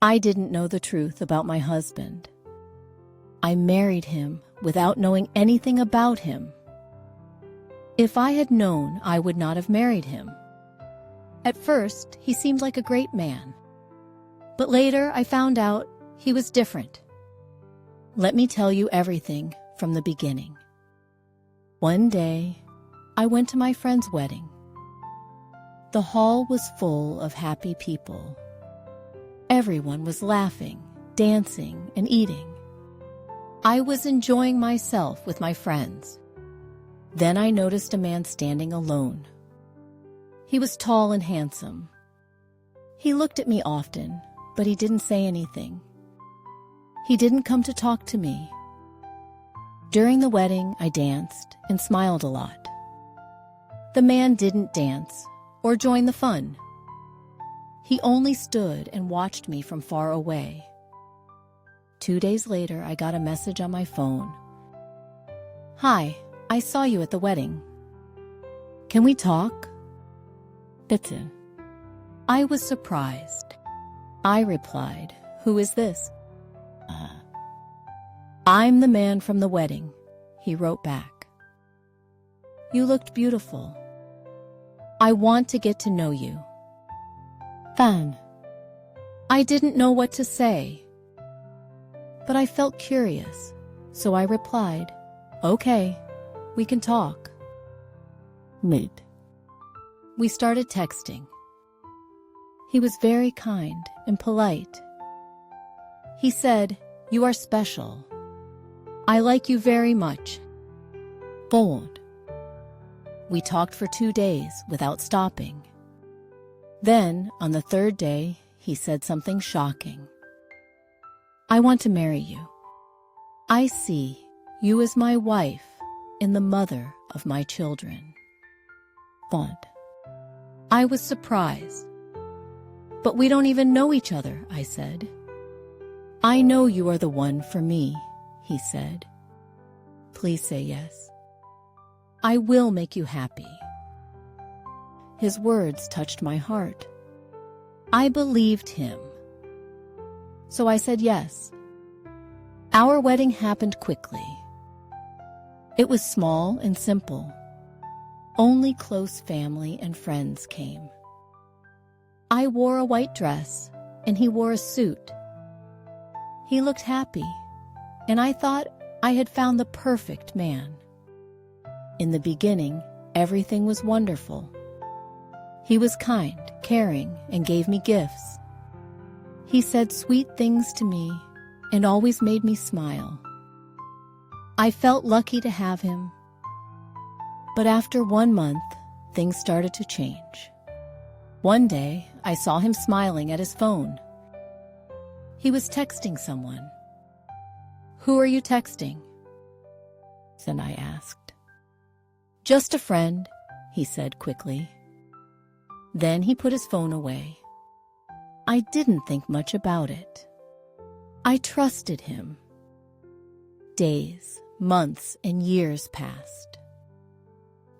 I didn't know the truth about my husband. I married him without knowing anything about him. If I had known, I would not have married him. At first, he seemed like a great man. But later, I found out he was different. Let me tell you everything from the beginning. One day, I went to my friend's wedding. The hall was full of happy people. Everyone was laughing, dancing, and eating. I was enjoying myself with my friends. Then I noticed a man standing alone. He was tall and handsome. He looked at me often, but he didn't say anything. He didn't come to talk to me. During the wedding, I danced and smiled a lot. The man didn't dance or join the fun. He only stood and watched me from far away. 2 days later, I got a message on my phone. "Hi, I saw you at the wedding. Can we talk?" Bitte. I was surprised. I replied, "Who is this?" "I'm the man from the wedding," he wrote back. "You looked beautiful. I want to get to know you." Fan. I didn't know what to say, but I felt curious, so I replied, "Okay, we can talk." Mid. We started texting. He was very kind and polite. He said, "You are special. I like you very much." Bold. We talked for 2 days without stopping. Then, on the 3rd day, he said something shocking. "I want to marry you. I see you as my wife and the mother of my children." Bond. I was surprised. "But we don't even know each other," I said. "I know you are the one for me," he said. "Please say yes. I will make you happy." His words touched my heart. I believed him. So I said yes. Our wedding happened quickly. It was small and simple. Only close family and friends came. I wore a white dress, and he wore a suit. He looked happy, and I thought I had found the perfect man. In the beginning, everything was wonderful. He was kind, caring, and gave me gifts. He said sweet things to me and always made me smile. I felt lucky to have him. But after 1 month, things started to change. One day, I saw him smiling at his phone. He was texting someone. "Who are you texting?" Then I asked. "Just a friend," he said quickly. Then he put his phone away. I didn't think much about it. I trusted him. Days, months, and years passed.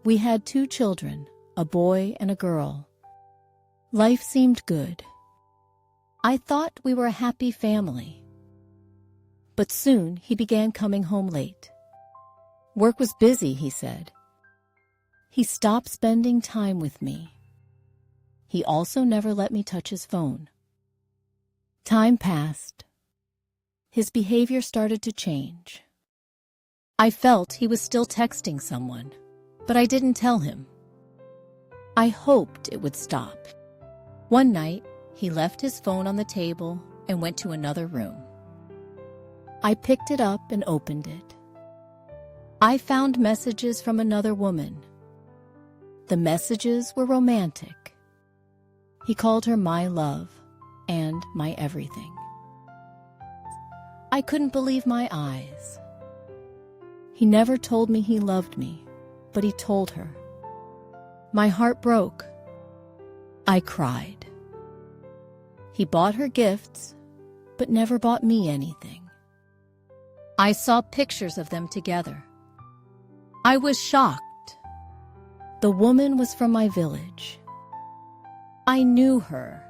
We had 2 children, a boy and a girl. Life seemed good. I thought we were a happy family. But soon he began coming home late. Work was busy, he said. He stopped spending time with me. He also never let me touch his phone. Time passed. His behavior started to change. I felt he was still texting someone, but I didn't tell him. I hoped it would stop. One night, he left his phone on the table and went to another room. I picked it up and opened it. I found messages from another woman. The messages were romantic. He called her my love and my everything. I couldn't believe my eyes. He never told me he loved me, but he told her. My heart broke. I cried. He bought her gifts, but never bought me anything. I saw pictures of them together. I was shocked. The woman was from my village. I knew her.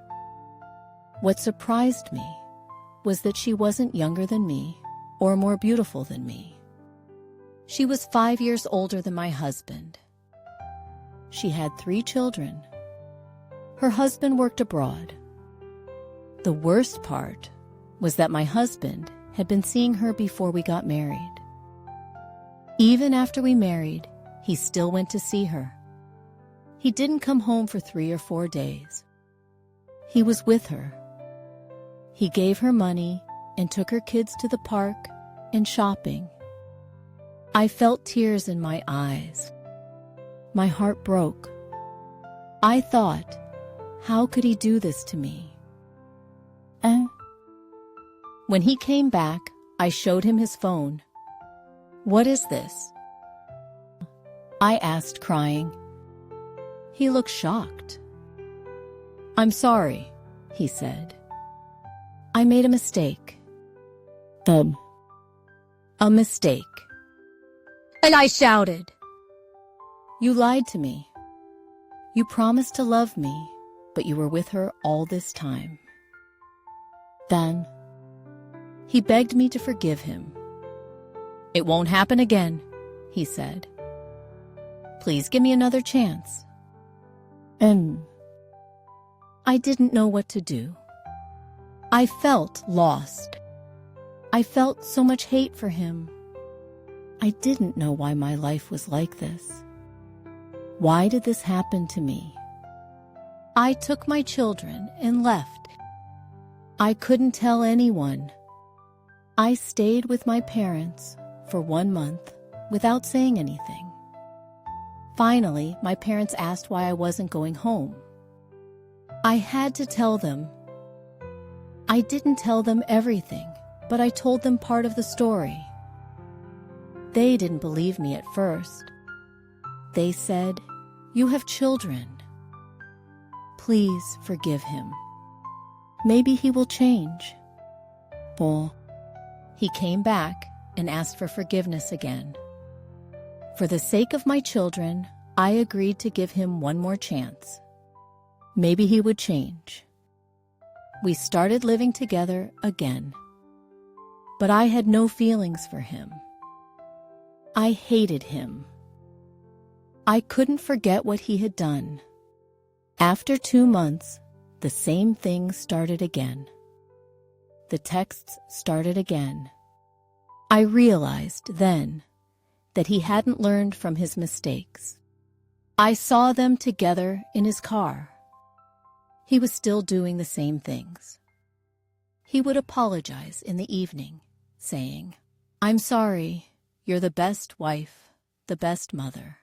What surprised me was that she wasn't younger than me or more beautiful than me. She was 5 years older than my husband. She had 3 children. Her husband worked abroad. The worst part was that my husband had been seeing her before we got married. Even after we married, he still went to see her. He didn't come home for 3 or 4 days. He was with her. He gave her money and took her kids to the park and shopping. I felt tears in my eyes. My heart broke. I thought, how could he do this to me? When he came back, I showed him his phone. "What is this?" I asked, crying. He looked shocked. "I'm sorry," he said. "I made a mistake." A mistake. And I shouted, "You lied to me. You promised to love me, but you were with her all this time." Then he begged me to forgive him. "It won't happen again," he said. "Please give me another chance." I didn't know what to do. I felt lost. I felt so much hate for him. I didn't know why my life was like this. Why did this happen to me? I took my children and left. I couldn't tell anyone. I stayed with my parents for 1 month without saying anything. Finally, my parents asked why I wasn't going home. I had to tell them. I didn't tell them everything, but I told them part of the story. They didn't believe me at first. They said, "You have children. Please forgive him. Maybe he will change." Well, he came back and asked for forgiveness again. For the sake of my children, I agreed to give him one more chance. Maybe he would change. We started living together again. But I had no feelings for him. I hated him. I couldn't forget what he had done. After 2 months, the same thing started again. The texts started again. I realized then that he hadn't learned from his mistakes. I saw them together in his car. He was still doing the same things. He would apologize in the evening, saying, "I'm sorry, you're the best wife, the best mother.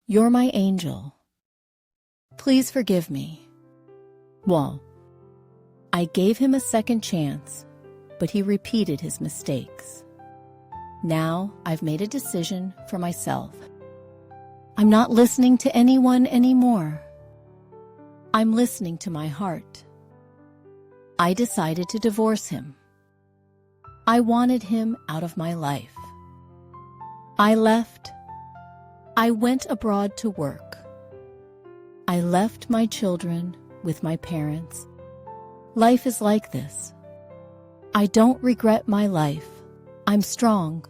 You're my angel. Please forgive me." Well, I gave him a second chance, but he repeated his mistakes. Now I've made a decision for myself. I'm not listening to anyone anymore. I'm listening to my heart. I decided to divorce him. I wanted him out of my life. I left. I went abroad to work. I left my children with my parents. Life is like this. I don't regret my life. I'm strong.